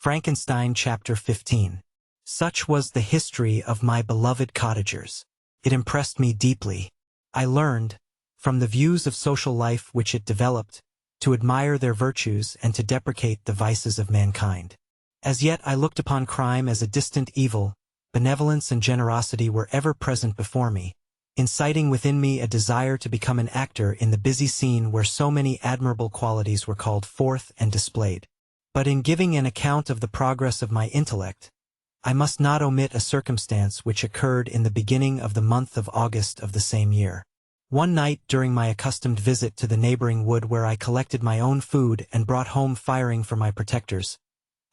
Frankenstein Chapter 15. Such was the history of my beloved cottagers. It impressed me deeply. I learned, from the views of social life which it developed, to admire their virtues and to deprecate the vices of mankind. As yet I looked upon crime as a distant evil. Benevolence and generosity were ever present before me, inciting within me a desire to become an actor in the busy scene where so many admirable qualities were called forth and displayed. But in giving an account of the progress of my intellect, I must not omit a circumstance which occurred in the beginning of the month of August of the same year. One night during my accustomed visit to the neighboring wood where I collected my own food and brought home firing for my protectors,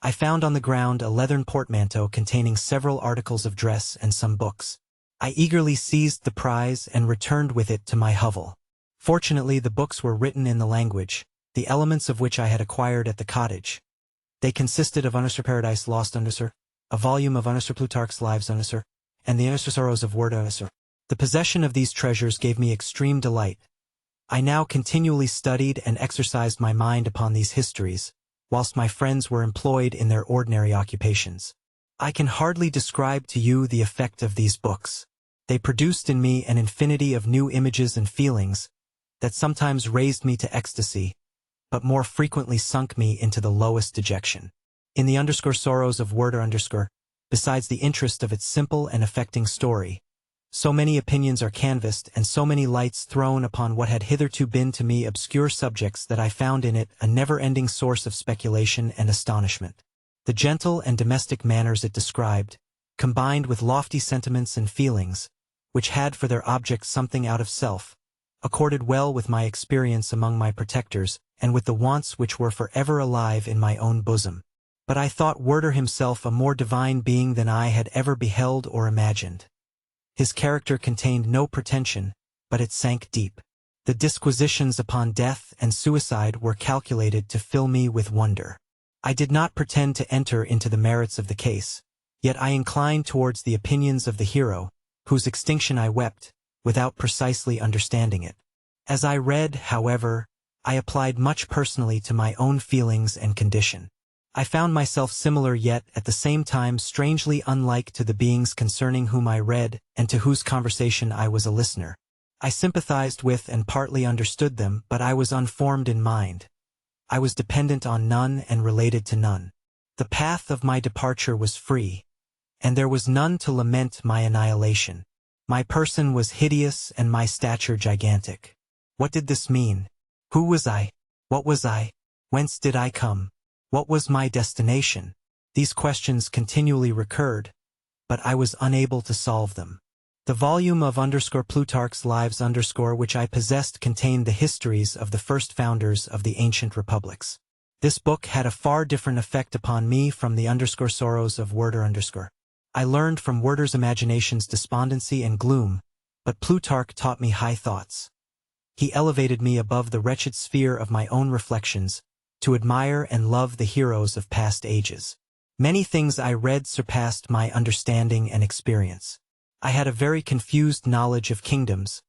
I found on the ground a leathern portmanteau containing several articles of dress and some books. I eagerly seized the prize and returned with it to my hovel. Fortunately, the books were written in the language, the elements of which I had acquired at the cottage. They consisted of Paradise Lost, a volume of Plutarch's Lives, and the Sorrows of Word. The possession of these treasures gave me extreme delight. I now continually studied and exercised my mind upon these histories, whilst my friends were employed in their ordinary occupations. I can hardly describe to you the effect of these books. They produced in me an infinity of new images and feelings that sometimes raised me to ecstasy, but more frequently sunk me into the lowest dejection. In the Sorrows of Word, besides the interest of its simple and affecting story, so many opinions are canvassed and so many lights thrown upon what had hitherto been to me obscure subjects that I found in it a never-ending source of speculation and astonishment. The gentle and domestic manners it described, combined with lofty sentiments and feelings, which had for their object something out of self, accorded well with my experience among my protectors and with the wants which were forever alive in my own bosom. But I thought Werther himself a more divine being than I had ever beheld or imagined. His character contained no pretension, but it sank deep. The disquisitions upon death and suicide were calculated to fill me with wonder. I did not pretend to enter into the merits of the case, yet I inclined towards the opinions of the hero, whose extinction I wept, without precisely understanding it. As I read, however, I applied much personally to my own feelings and condition. I found myself similar yet at the same time strangely unlike to the beings concerning whom I read and to whose conversation I was a listener. I sympathized with and partly understood them, but I was unformed in mind. I was dependent on none and related to none. The path of my departure was free, and there was none to lament my annihilation. My person was hideous and my stature gigantic. What did this mean? Who was I? What was I? Whence did I come? What was my destination? These questions continually recurred, but I was unable to solve them. The volume of Plutarch's Lives which I possessed contained the histories of the first founders of the ancient republics. This book had a far different effect upon me from the Sorrows of Word. I learned from Werther's imaginations despondency and gloom, but Plutarch taught me high thoughts. He elevated me above the wretched sphere of my own reflections, to admire and love the heroes of past ages. Many things I read surpassed my understanding and experience. I had a very confused knowledge of kingdoms,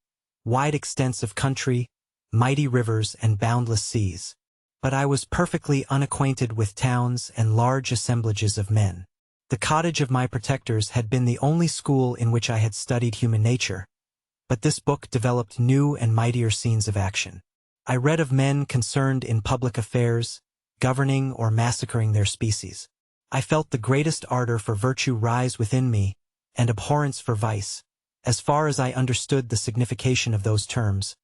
wide extents of country, mighty rivers and boundless seas. But I was perfectly unacquainted with towns and large assemblages of men. The cottage of my protectors had been the only school in which I had studied human nature, but this book developed new and mightier scenes of action. I read of men concerned in public affairs, governing or massacring their species. I felt the greatest ardor for virtue rise within me, and abhorrence for vice, as far as I understood the signification of those terms,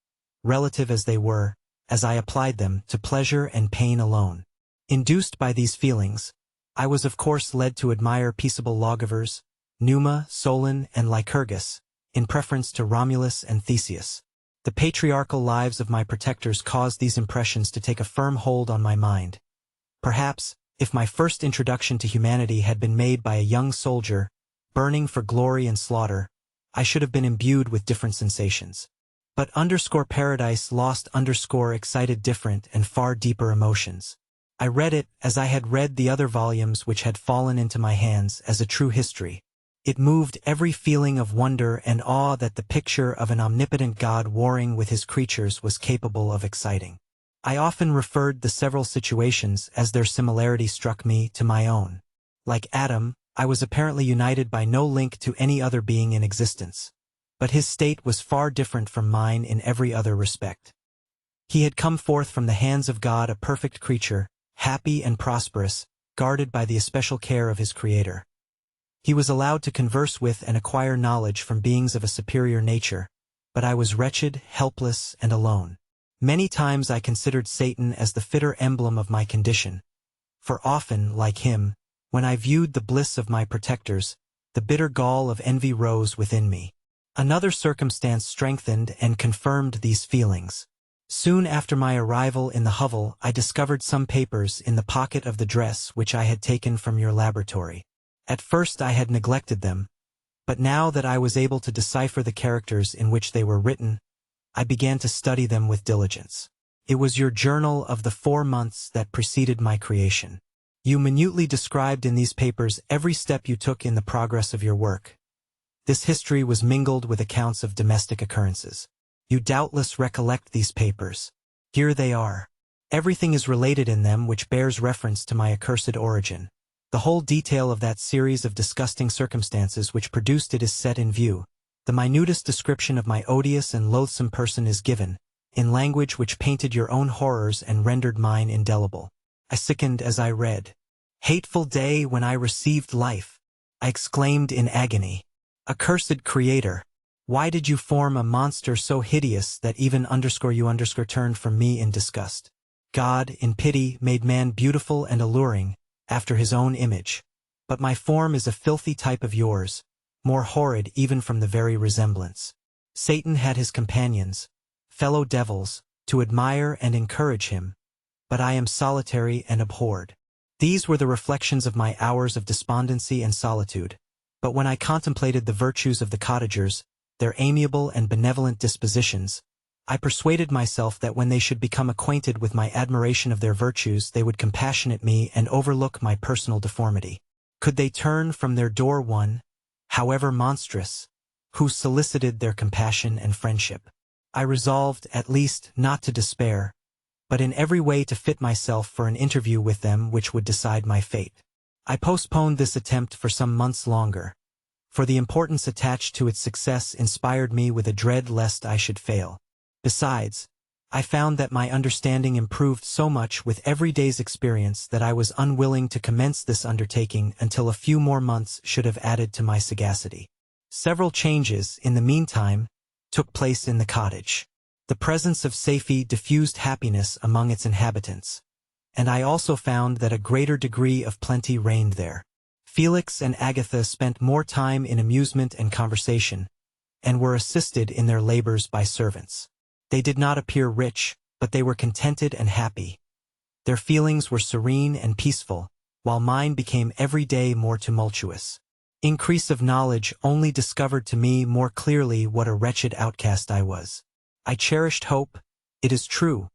relative as they were, as I applied them to pleasure and pain alone. Induced by these feelings, I was of course led to admire peaceable lawgivers, Numa, Solon, and Lycurgus, in preference to Romulus and Theseus. The patriarchal lives of my protectors caused these impressions to take a firm hold on my mind. Perhaps, if my first introduction to humanity had been made by a young soldier, burning for glory and slaughter, I should have been imbued with different sensations. But Paradise Lost excited different and far deeper emotions. I read it, as I had read the other volumes which had fallen into my hands, as a true history. It moved every feeling of wonder and awe that the picture of an omnipotent God warring with his creatures was capable of exciting. I often referred the several situations as their similarity struck me to my own. Like Adam, I was apparently united by no link to any other being in existence. But his state was far different from mine in every other respect. He had come forth from the hands of God a perfect creature, happy and prosperous, guarded by the especial care of his Creator. He was allowed to converse with and acquire knowledge from beings of a superior nature, but I was wretched, helpless, and alone. Many times I considered Satan as the fitter emblem of my condition, for often, like him, when I viewed the bliss of my protectors, the bitter gall of envy rose within me. Another circumstance strengthened and confirmed these feelings. Soon after my arrival in the hovel, I discovered some papers in the pocket of the dress which I had taken from your laboratory. At first I had neglected them, but now that I was able to decipher the characters in which they were written, I began to study them with diligence. It was your journal of the 4 months that preceded my creation. You minutely described in these papers every step you took in the progress of your work. This history was mingled with accounts of domestic occurrences. You doubtless recollect these papers. Here they are. Everything is related in them which bears reference to my accursed origin. The whole detail of that series of disgusting circumstances which produced it is set in view. The minutest description of my odious and loathsome person is given, in language which painted your own horrors and rendered mine indelible. I sickened as I read. Hateful day when I received life! I exclaimed in agony. Accursed Creator! Why did you form a monster so hideous that even _you_ turned from me in disgust? God, in pity, made man beautiful and alluring, after his own image. But my form is a filthy type of yours, more horrid even from the very resemblance. Satan had his companions, fellow devils, to admire and encourage him, but I am solitary and abhorred. These were the reflections of my hours of despondency and solitude, but when I contemplated the virtues of the cottagers, their amiable and benevolent dispositions, I persuaded myself that when they should become acquainted with my admiration of their virtues they would compassionate me and overlook my personal deformity. Could they turn from their door one, however monstrous, who solicited their compassion and friendship? I resolved, at least, not to despair, but in every way to fit myself for an interview with them which would decide my fate. I postponed this attempt for some months longer, for the importance attached to its success inspired me with a dread lest I should fail. Besides, I found that my understanding improved so much with every day's experience that I was unwilling to commence this undertaking until a few more months should have added to my sagacity. Several changes, in the meantime, took place in the cottage. The presence of Safie diffused happiness among its inhabitants, and I also found that a greater degree of plenty reigned there. Felix and Agatha spent more time in amusement and conversation, and were assisted in their labors by servants. They did not appear rich, but they were contented and happy. Their feelings were serene and peaceful, while mine became every day more tumultuous. Increase of knowledge only discovered to me more clearly what a wretched outcast I was. I cherished hope, it is true,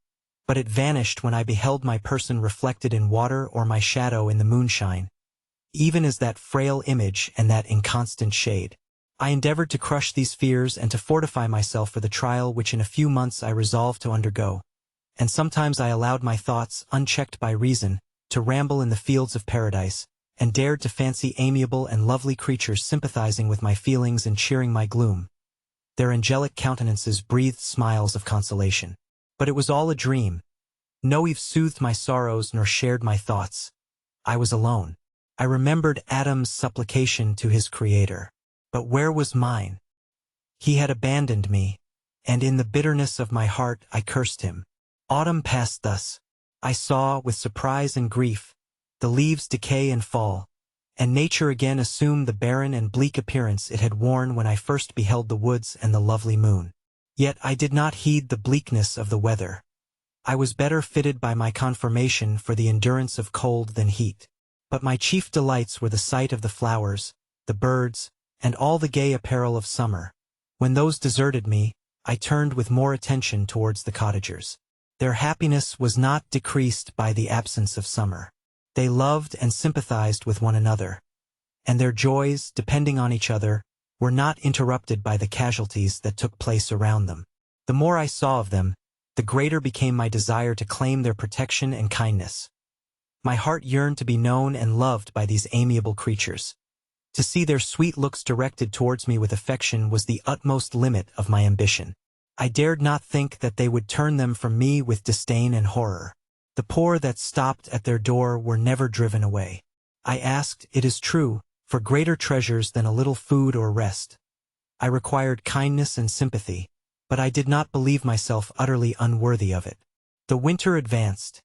but it vanished when I beheld my person reflected in water or my shadow in the moonshine, even as that frail image and that inconstant shade. I endeavored to crush these fears and to fortify myself for the trial which in a few months I resolved to undergo, and sometimes I allowed my thoughts, unchecked by reason, to ramble in the fields of paradise, and dared to fancy amiable and lovely creatures sympathizing with my feelings and cheering my gloom. Their angelic countenances breathed smiles of consolation. But it was all a dream. No Eve soothed my sorrows nor shared my thoughts. I was alone. I remembered Adam's supplication to his Creator. But where was mine? He had abandoned me, and in the bitterness of my heart I cursed him. Autumn passed thus. I saw, with surprise and grief, the leaves decay and fall, and nature again assumed the barren and bleak appearance it had worn when I first beheld the woods and the lovely moon. Yet I did not heed the bleakness of the weather. I was better fitted by my conformation for the endurance of cold than heat. But my chief delights were the sight of the flowers, the birds, and all the gay apparel of summer. When those deserted me, I turned with more attention towards the cottagers. Their happiness was not decreased by the absence of summer. They loved and sympathized with one another, and their joys, depending on each other, were not interrupted by the casualties that took place around them. The more I saw of them, the greater became my desire to claim their protection and kindness. My heart yearned to be known and loved by these amiable creatures. To see their sweet looks directed towards me with affection was the utmost limit of my ambition. I dared not think that they would turn them from me with disdain and horror. The poor that stopped at their door were never driven away. I asked, it is true, for greater treasures than a little food or rest. I required kindness and sympathy, but I did not believe myself utterly unworthy of it. The winter advanced,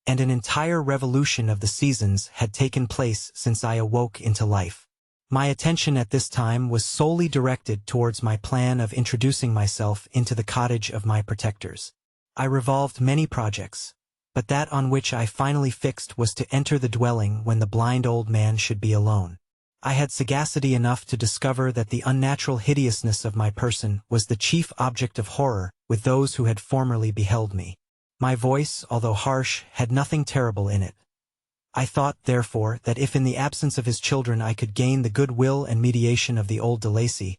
and an entire revolution of the seasons had taken place since I awoke into life. My attention at this time was solely directed towards my plan of introducing myself into the cottage of my protectors. I revolved many projects, but that on which I finally fixed was to enter the dwelling when the blind old man should be alone. I had sagacity enough to discover that the unnatural hideousness of my person was the chief object of horror with those who had formerly beheld me. My voice, although harsh, had nothing terrible in it. I thought, therefore, that if in the absence of his children I could gain the good will and mediation of the old de Lacy,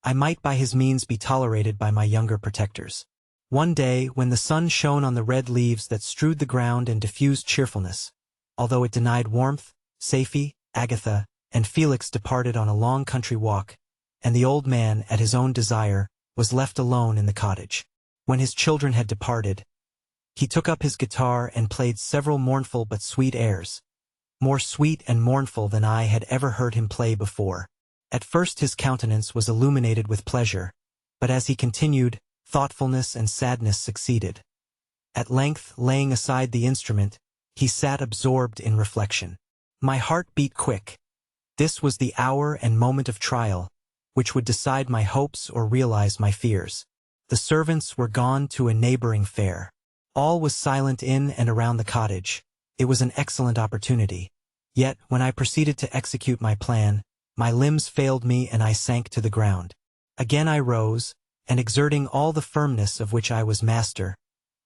I might by his means be tolerated by my younger protectors. One day, when the sun shone on the red leaves that strewed the ground and diffused cheerfulness, although it denied warmth, Safie, Agatha, and Felix departed on a long country walk, and the old man, at his own desire, was left alone in the cottage. When his children had departed, he took up his guitar and played several mournful but sweet airs, more sweet and mournful than I had ever heard him play before. At first his countenance was illuminated with pleasure, but as he continued, thoughtfulness and sadness succeeded. At length, laying aside the instrument, he sat absorbed in reflection. My heart beat quick. This was the hour and moment of trial, which would decide my hopes or realize my fears. The servants were gone to a neighboring fair. All was silent in and around the cottage. It was an excellent opportunity. Yet, when I proceeded to execute my plan, my limbs failed me and I sank to the ground. Again I rose, and exerting all the firmness of which I was master,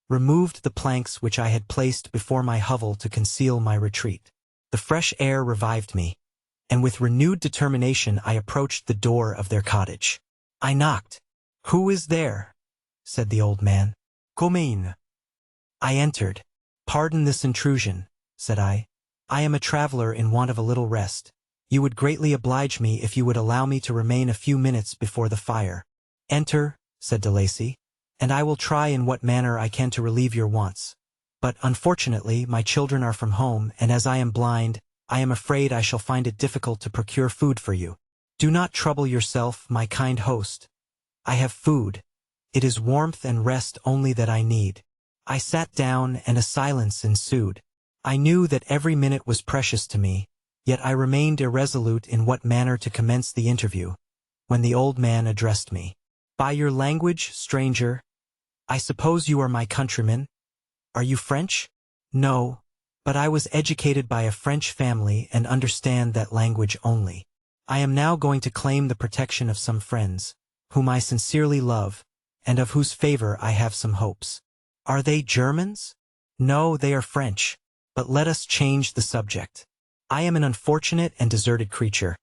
removed the planks which I had placed before my hovel to conceal my retreat. The fresh air revived me, and with renewed determination I approached the door of their cottage. I knocked. "Who is there?" said the old man. "Come in." I entered. "Pardon this intrusion," said I. "I am a traveler in want of a little rest. You would greatly oblige me if you would allow me to remain a few minutes before the fire." "Enter," said de Lacy, "and I will try in what manner I can to relieve your wants. But unfortunately my children are from home, and as I am blind, I am afraid I shall find it difficult to procure food for you. Do not trouble yourself, my kind host. I have food. It is warmth and rest only that I need." I sat down, and a silence ensued. I knew that every minute was precious to me, yet I remained irresolute in what manner to commence the interview, when the old man addressed me. "By your language, stranger, I suppose you are my countrymen? Are you French?" "No, but I was educated by a French family and understand that language only. I am now going to claim the protection of some friends, whom I sincerely love, and of whose favor I have some hopes." "Are they Germans?" "No, they are French. But let us change the subject. I am an unfortunate and deserted creature.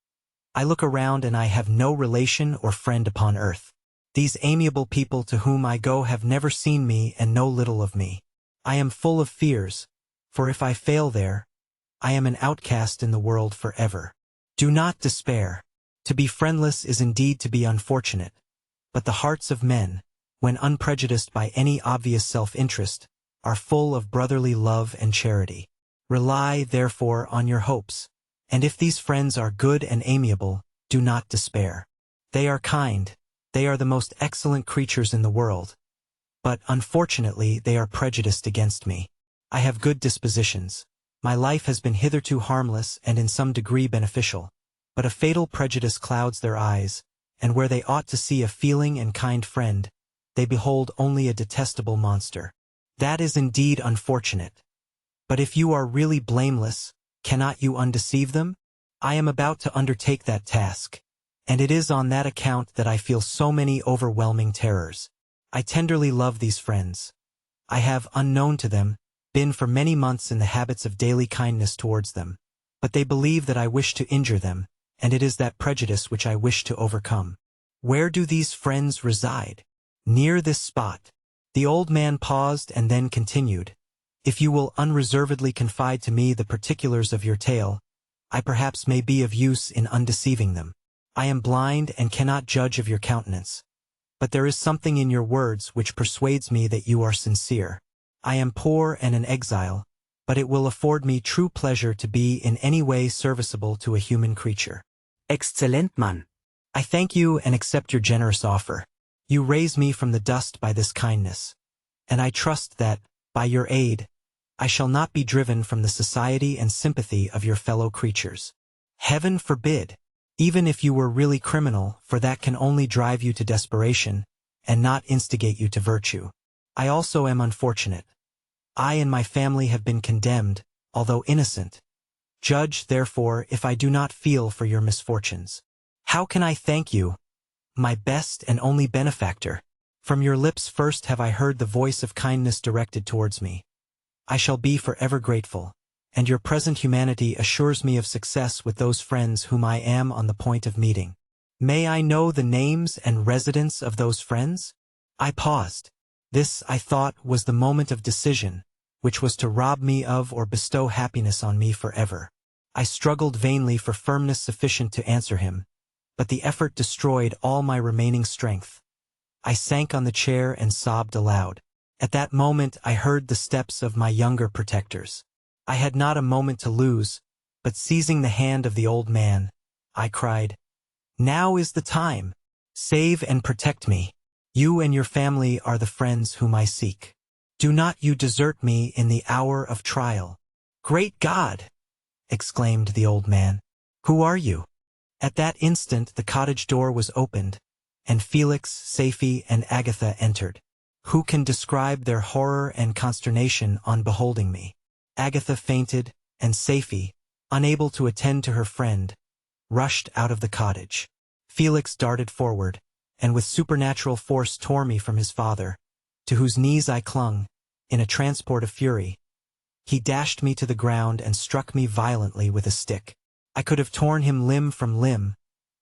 I look around and I have no relation or friend upon earth. These amiable people to whom I go have never seen me and know little of me. I am full of fears, for if I fail there, I am an outcast in the world forever. Do not despair. To be friendless is indeed to be unfortunate, but the hearts of men, when unprejudiced by any obvious self-interest, are full of brotherly love and charity. Rely, therefore, on your hopes, and if these friends are good and amiable, do not despair. They are kind, they are the most excellent creatures in the world, but unfortunately they are prejudiced against me. I have good dispositions. My life has been hitherto harmless and in some degree beneficial, but a fatal prejudice clouds their eyes, and where they ought to see a feeling and kind friend, they behold only a detestable monster. That is indeed unfortunate. But if you are really blameless, cannot you undeceive them? I am about to undertake that task, and it is on that account that I feel so many overwhelming terrors. I tenderly love these friends. I have, unknown to them, been for many months in the habits of daily kindness towards them, but they believe that I wish to injure them, and it is that prejudice which I wish to overcome. Where do these friends reside? Near this spot. The old man paused and then continued. If you will unreservedly confide to me the particulars of your tale, I perhaps may be of use in undeceiving them. I am blind and cannot judge of your countenance, but there is something in your words which persuades me that you are sincere. I am poor and an exile, but it will afford me true pleasure to be in any way serviceable to a human creature. Exzellent, Mann. I thank you and accept your generous offer. You raise me from the dust by this kindness, and I trust that, by your aid, I shall not be driven from the society and sympathy of your fellow creatures. Heaven forbid! Even if you were really criminal, for that can only drive you to desperation, and not instigate you to virtue. I also am unfortunate. I and my family have been condemned, although innocent. Judge, therefore, if I do not feel for your misfortunes. How can I thank you, my best and only benefactor? From your lips first have I heard the voice of kindness directed towards me. I shall be forever grateful, and your present humanity assures me of success with those friends whom I am on the point of meeting. May I know the names and residence of those friends? I paused. This, I thought, was the moment of decision, which was to rob me of or bestow happiness on me forever. I struggled vainly for firmness sufficient to answer him, but the effort destroyed all my remaining strength. I sank on the chair and sobbed aloud. At that moment I heard the steps of my younger protectors. I had not a moment to lose, but seizing the hand of the old man, I cried, "Now is the time! Save and protect me. You and your family are the friends whom I seek. Do not you desert me in the hour of trial." "Great God!" exclaimed the old man. "Who are you?" At that instant the cottage door was opened, and Felix, Safie, and Agatha entered. Who can describe their horror and consternation on beholding me? Agatha fainted, and Safie, unable to attend to her friend, rushed out of the cottage. Felix darted forward, and with supernatural force tore me from his father, to whose knees I clung, in a transport of fury. He dashed me to the ground and struck me violently with a stick. I could have torn him limb from limb,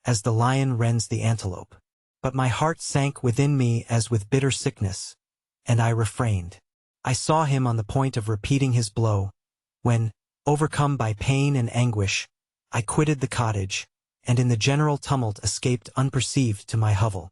as the lion rends the antelope. But my heart sank within me as with bitter sickness, and I refrained. I saw him on the point of repeating his blow, when, overcome by pain and anguish, I quitted the cottage, and in the general tumult escaped unperceived to my hovel.